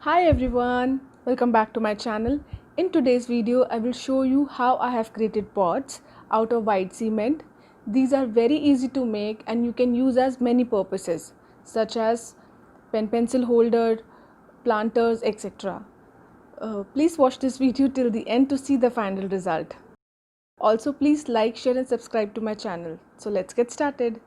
Hi everyone, welcome back to my channel. In today's video, I will show you how I have created pots out of white cement. These are very easy to make and you can use as many purposes such as pen pencil holder, planters, etc. Please watch this video till the end to see the final result. Also please like, share and subscribe to my channel. So let's get started.